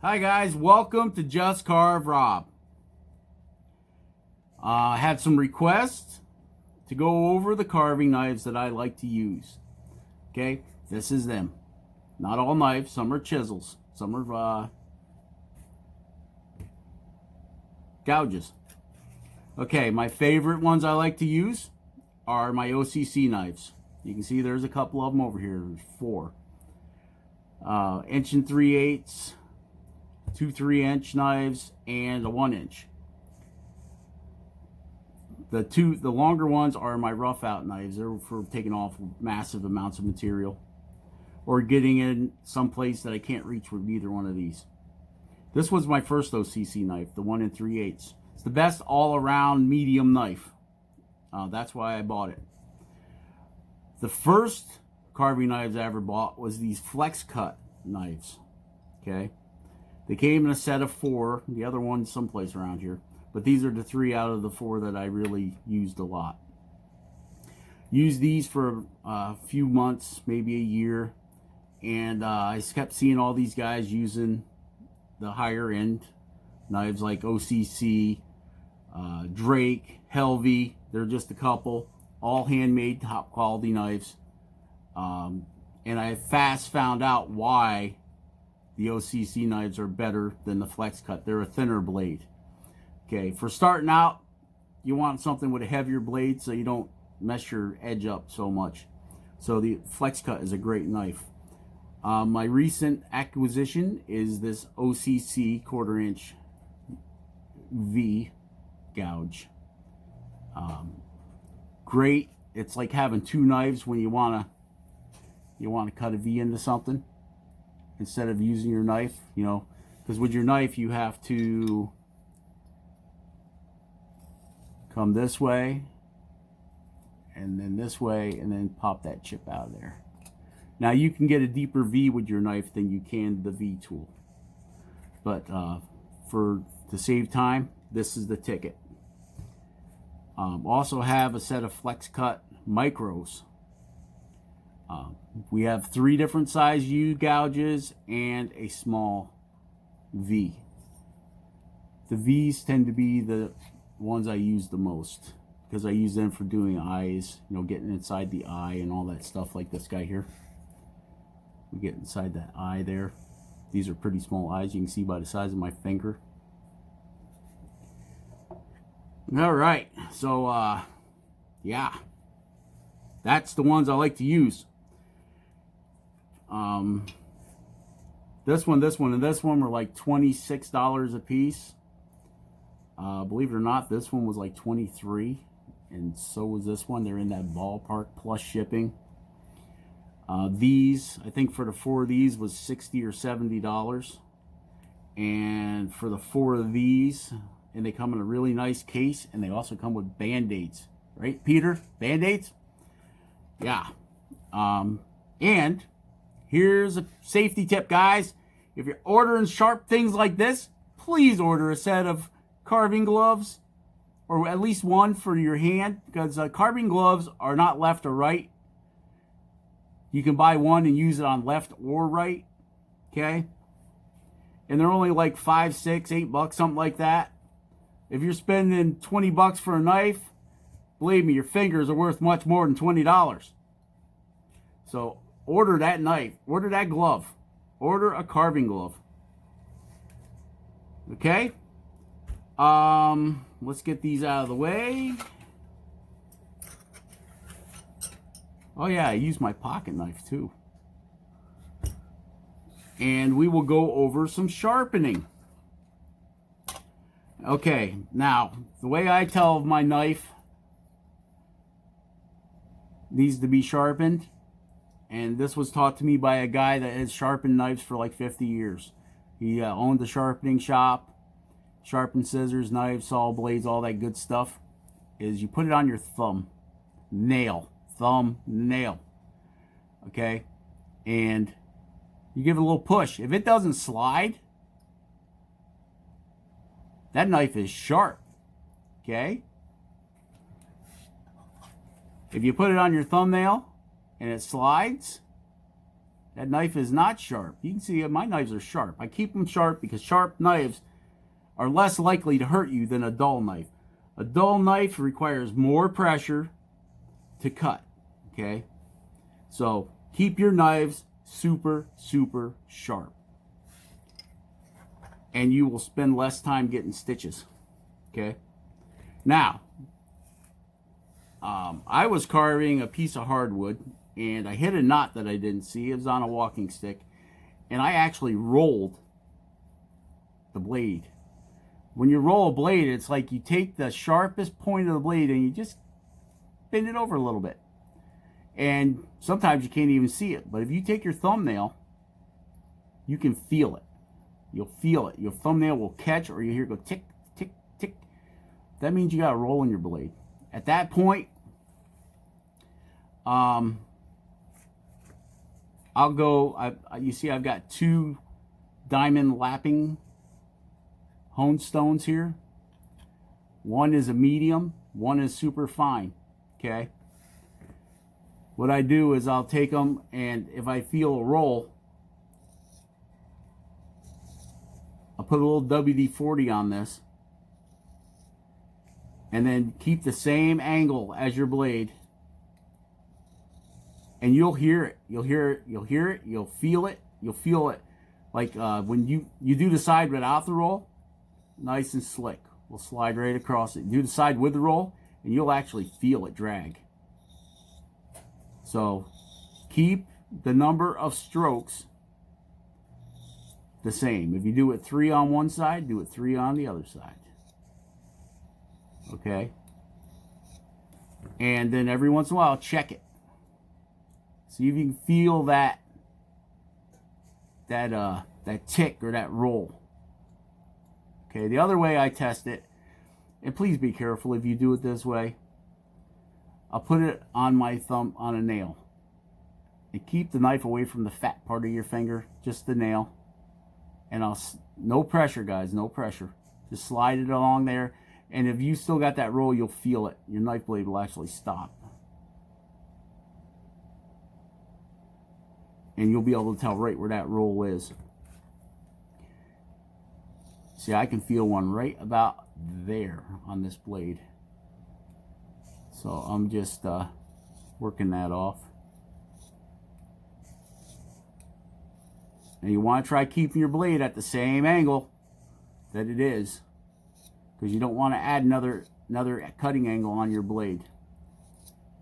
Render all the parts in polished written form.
Hi guys, welcome to Just Carve Rob. I had some requests to go over the carving knives that I like to use. Okay, this is them. Not all knives, some are chisels, some are gouges. Okay, my favorite ones I like to use are my OCC knives. You can see there's a couple of them over here. There's 4. 1 3/8, 2 3-inch knives, and a 1-inch. The longer ones are my rough out knives. They're for taking off massive amounts of material or getting in some place that I can't reach with either one of these. This was my first OCC knife, the 1 3/8. It's the best all-around medium knife. That's why I bought it. The first carving knives I ever bought was these flex cut knives. Okay, they came in a set of 4. The other one's someplace around here, but these are the 3 out of the 4 that I really used a lot. Used these for a few months, maybe a year, and I kept seeing all these guys using the higher end knives like OCC, Drake, Helvey. They're just a couple, all handmade, top quality knives. And I fast found out why the OCC knives are better than the flex cut. They're a thinner blade. Okay, for starting out, you want something with a heavier blade so you don't mess your edge up so much. So the flex cut is a great knife. My recent acquisition is this OCC 1/4 inch V gouge. Great. It's like having 2 knives when you want to cut a V into something instead of using your knife, because with your knife you have to come this way and then this way and then pop that chip out of there. Now you can get a deeper V with your knife than you can the V tool, but to save time, this is the ticket. Also have a set of flex cut micros. We have 3 different size U gouges and a small V. The V's tend to be the ones I use the most because I use them for doing eyes, getting inside the eye and all that stuff, like this guy here. We get inside that eye there. These are pretty small eyes, you can see by the size of my finger. All right, so yeah, that's the ones I like to use. This one, and this one were like $26 a piece. Believe it or not, this one was like $23, and so was this one. They're in that ballpark plus shipping. These, I think for the 4 of these was $60 or $70, and for the 4 of these, and they come in a really nice case, and they also come with band-aids, right, Peter? Band-aids? Yeah. And here's a safety tip, guys. If you're ordering sharp things like this, please order a set of carving gloves, or at least one for your hand, because carving gloves are not left or right. You can buy one and use it on left or right, okay? And they're only like $5, $6, $8, something like that. If you're spending $20 for a knife, believe me, your fingers are worth much more than $20. So order that knife, order that glove, order a carving glove. Okay? Let's get these out of the way. Oh yeah, I use my pocket knife too. And we will go over some sharpening. Okay, now, the way I tell my knife needs to be sharpened, and this was taught to me by a guy that has sharpened knives for like 50 years. He owned a sharpening shop, sharpened scissors, knives, saw blades, all that good stuff, is you put it on your thumb nail, okay, and you give it a little push. If it doesn't slide, that knife is sharp, okay? If you put it on your thumbnail and it slides, That knife is not sharp. You can see my knives are sharp. I keep them sharp because sharp knives are less likely to hurt you than a dull knife. A dull knife requires more pressure to cut, okay? So keep your knives super, super sharp. And you will spend less time getting stitches, okay? Now, I was carving a piece of hardwood, and I hit a knot that I didn't see. It was on a walking stick, and I actually rolled the blade. When you roll a blade, it's like you take the sharpest point of the blade and you just bend it over a little bit. And sometimes you can't even see it, but if you take your thumbnail, you can feel it. You'll feel it. Your thumbnail will catch, or you hear it go tick, tick, tick. That means you got a roll in your blade. At that point, I'll go, you see I've got 2 diamond lapping hone stones here. One is a medium, one is super fine, okay? What I do is I'll take them, and if I feel a roll, I'll put a little WD-40 on this, and then keep the same angle as your blade, and you'll hear it. You'll hear it. You'll hear it. You'll feel it. You'll feel it. Like when you do the side without the roll, nice and slick. We'll slide right across it. Do the side with the roll, and you'll actually feel it drag. So keep the number of strokes the same. If you do it 3 on one side, do it 3 on the other side. Okay? And then every once in a while, check it. See if you can feel that tick or that roll. Okay, the other way I test it, and please be careful if you do it this way, I'll put it on my thumb on a nail. And keep the knife away from the fat part of your finger, just the nail. And no pressure, guys, no pressure. Just slide it along there. And if you still got that roll, you'll feel it. Your knife blade will actually stop. And you'll be able to tell right where that roll is. See, I can feel one right about there on this blade. So I'm just working that off. And you want to try keeping your blade at the same angle that it is, because you don't want to add another cutting angle on your blade.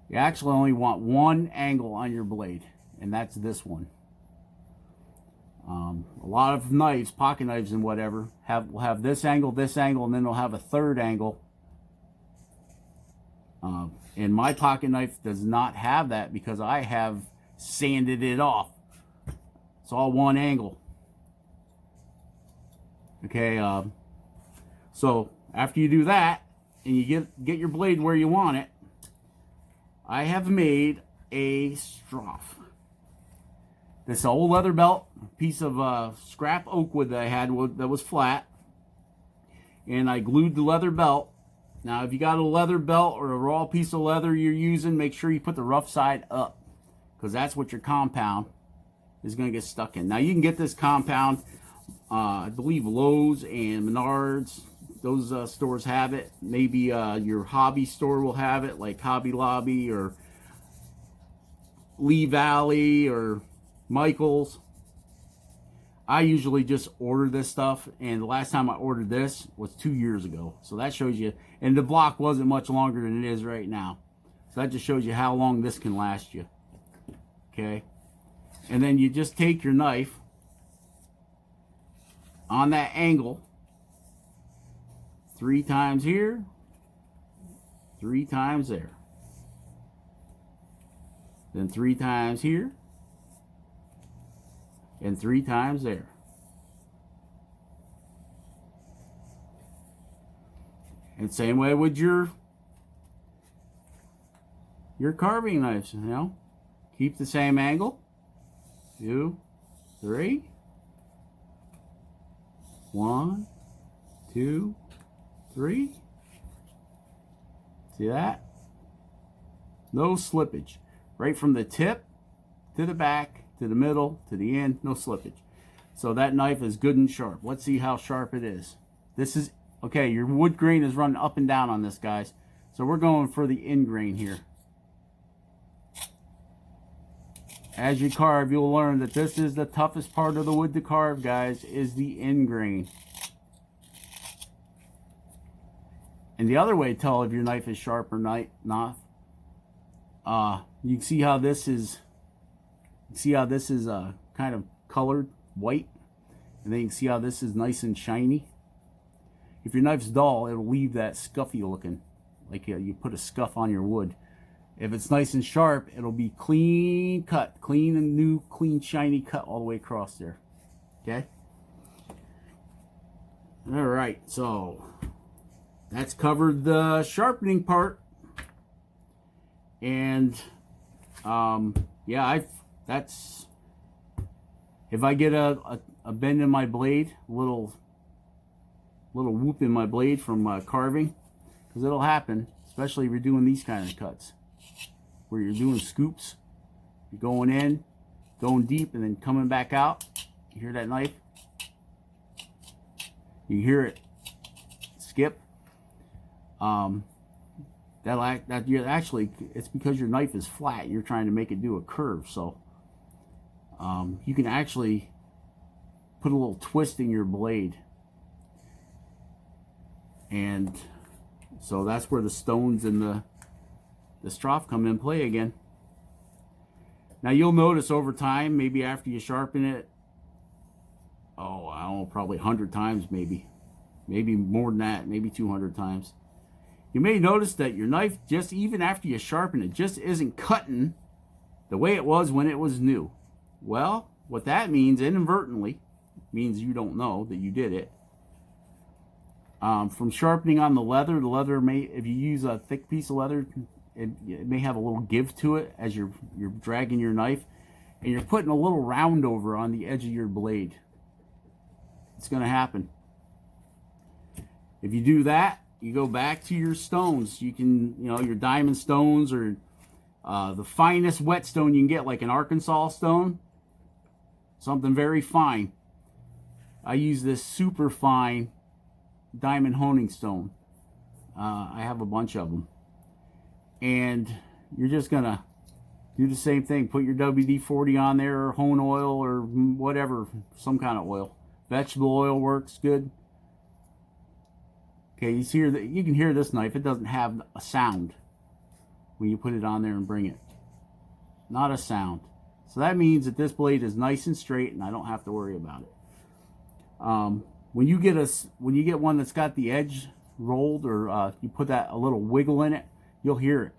You actually only want one angle on your blade, and that's this one. A lot of knives, pocket knives and whatever, will have this angle, and then they'll have a third angle. And my pocket knife does not have that because I have sanded it off. It's all one angle. Okay, so after you do that, and you get your blade where you want it, I have made a stroff. This old leather belt, piece of scrap oak wood that I had that was flat, and I glued the leather belt. Now, if you got a leather belt or a raw piece of leather you're using, make sure you put the rough side up, because that's what your compound is going to get stuck in. Now, you can get this compound, I believe Lowe's and Menards, those stores have it. Maybe your hobby store will have it, like Hobby Lobby or Lee Valley or Michael's. I usually just order this stuff, and the last time I ordered this was 2 years ago. So that shows you, and the block wasn't much longer than it is right now. So that just shows you how long this can last you. Okay? And then you just take your knife on that angle, 3 times here, 3 times there. Then 3 times here, and 3 times there. And same way with your carving knives, you know. Keep the same angle. 2, 3. 1, 2, 3. See that? No slippage. Right from the tip to the back to the middle, to the end, no slippage. So that knife is good and sharp. Let's see how sharp it is. This is, okay, your wood grain is running up and down on this, guys. So we're going for the end grain here. As you carve, you'll learn that this is the toughest part of the wood to carve, guys, is the end grain. And the other way to tell if your knife is sharp or not, you can see how this is, kind of colored white, and then you can see how this is nice and shiny. If your knife's dull, it'll leave that scuffy looking, like you put a scuff on your wood. If it's nice and sharp, it'll be clean cut, clean and new, clean shiny cut all the way across there. Okay. All right, so that's covered the sharpening part, and yeah, that's if I get a bend in my blade, little whoop in my blade from carving, because it'll happen, especially if you're doing these kind of cuts where you're doing scoops. You're going in, going deep, and then coming back out. You hear that knife? You hear it skip. Actually, it's because your knife is flat. You're trying to make it do a curve, so you can actually put a little twist in your blade, and so that's where the stones and the stroff come in play again. Now you'll notice over time, maybe after you sharpen it, oh, I don't know, probably 100 times, maybe more than that, maybe 200 times. You may notice that your knife, just even after you sharpen it, just isn't cutting the way it was when it was new. Well, what that means, inadvertently, means you don't know that you did it. From sharpening on the leather may, if you use a thick piece of leather, it may have a little give to it as you're dragging your knife, and you're putting a little round over on the edge of your blade. It's going to happen. If you do that, you go back to your stones. You can, your diamond stones, or the finest whetstone you can get, like an Arkansas stone, something very fine. I use this super fine diamond honing stone. I have a bunch of them. And you're just going to do the same thing. Put your WD-40 on there, or hone oil, or whatever, some kind of oil. Vegetable oil works good. Okay, you can hear this knife. It doesn't have a sound when you put it on there and bring it. Not a sound. So that means that this blade is nice and straight, and I don't have to worry about it. When you get one that's got the edge rolled, or you put a little wiggle in it, you'll hear it.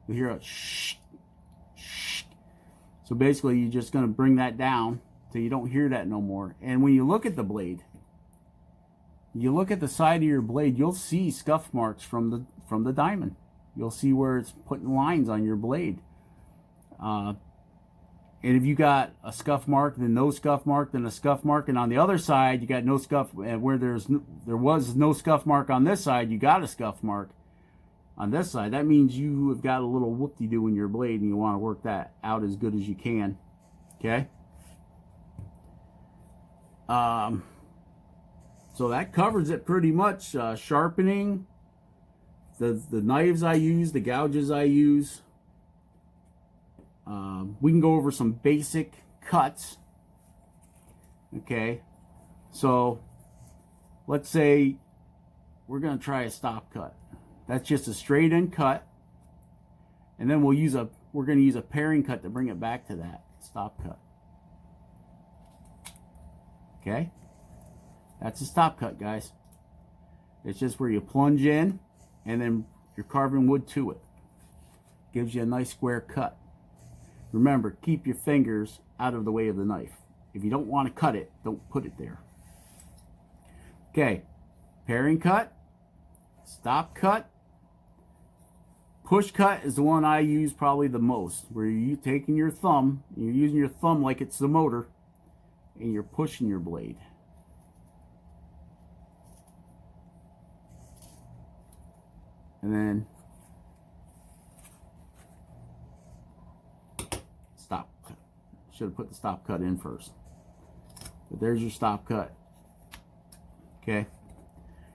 You'll hear a shh, shh. So basically, you're just going to bring that down till you don't hear that no more. And when you look at the blade, you look at the side of your blade, you'll see scuff marks from the diamond. You'll see where it's putting lines on your blade. And if you got a scuff mark, then no scuff mark, then a scuff mark, and on the other side you got no scuff, where there was no scuff mark on this side, you got a scuff mark on this side. That means you have got a little whoop-de-doo in your blade, and you want to work that out as good as you can. Okay. So that covers it pretty much. Sharpening, the knives I use, the gouges I use. We can go over some basic cuts. Okay, so let's say we're going to try a stop cut. That's just a straight in cut, and then we're going to use a paring cut to bring it back to that stop cut. Okay, that's a stop cut, guys. It's just where you plunge in, and then you're carving wood to it. Gives you a nice square cut. Remember, keep your fingers out of the way of the knife. If you don't want to cut it, don't put it there. Okay, paring cut, stop cut. Push cut is the one I use probably the most, where you're taking your thumb, you're using your thumb like it's the motor, and you're pushing your blade. And then stop cut. Should have put the stop cut in first. But there's your stop cut. Okay.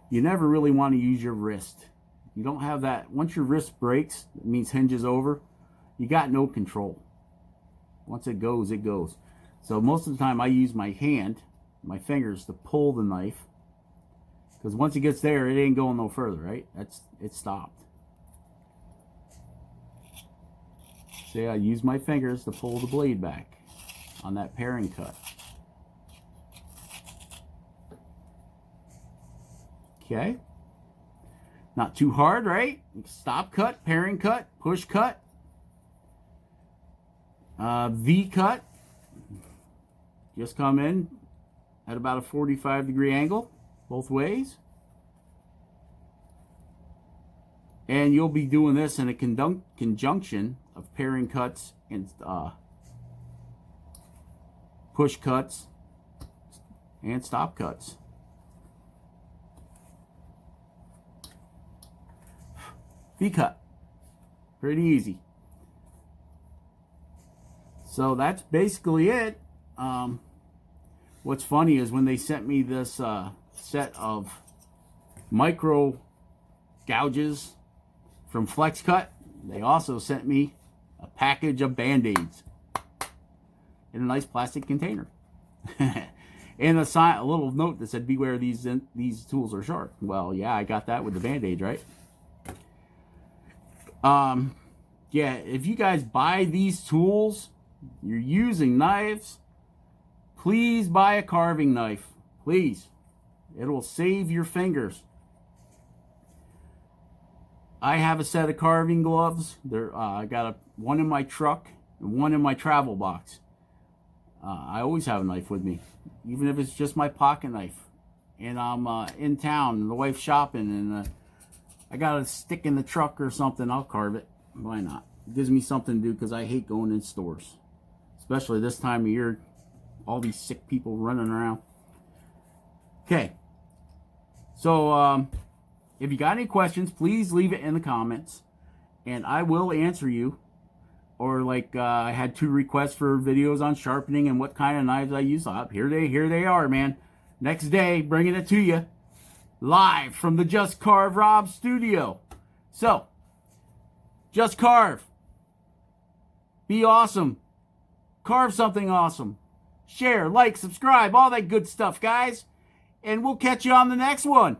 You never really want to use your wrist. You don't have that. Once your wrist breaks, it means hinges over. You got no control. Once it goes, it goes. So most of the time I use my hand, my fingers, to pull the knife. Because once it gets there, it ain't going no further, right? It stopped. See, I use my fingers to pull the blade back on that paring cut. Okay. Not too hard, right? Stop cut, paring cut, push cut, V cut. Just come in at about a 45-degree angle both ways. And you'll be doing this in a conjunction of paring cuts and push cuts and stop cuts. V cut. Pretty easy. So that's basically it. What's funny is when they sent me this set of micro gouges from Flex Cut, they also sent me a package of Band-Aids in a nice plastic container. And a little note that said, beware, these tools are sharp. Well, yeah, I got that with the Band-Aids, right? Yeah, if you guys buy these tools, you're using knives, please buy a carving knife. Please. It will save your fingers. I have a set of carving gloves. I got one in my truck and one in my travel box. I always have a knife with me, even if it's just my pocket knife. And I'm in town and the wife's shopping and I got a stick in the truck or something, I'll carve it. Why not? It gives me something to do because I hate going in stores. Especially this time of year. All these sick people running around. Okay. So, if you got any questions, please leave it in the comments. And I will answer you. Or like, I had 2 requests for videos on sharpening and what kind of knives I use. Here they are, man. Next day, bringing it to you. Live from the Just Carve Rob studio. So, just carve. Be awesome. Carve something awesome. Share, like, subscribe, all that good stuff, guys. And we'll catch you on the next one.